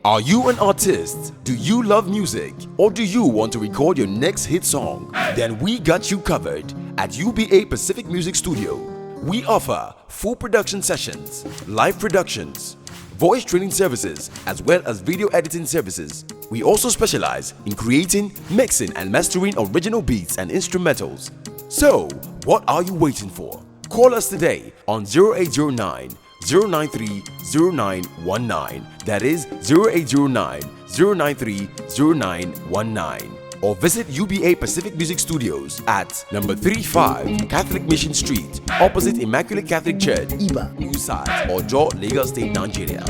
Are you an artist? Do you love music? Or do you want to record your next hit song? Then we got you covered at Uba-Pacific Music Studio. We offer full production sessions, live productions, voice training services, as well as video editing services. We also specialize in creating, mixing and mastering original beats and instrumentals. So, what are you waiting for? Call us today on 0809 093 0919, that is 0809 093 0919, or visit Uba-Pacific Music Studios at number 35 Catholic Mission Street, opposite Immaculate Catholic Church, Iba, New Side, Ojo, Lagos State, Nigeria.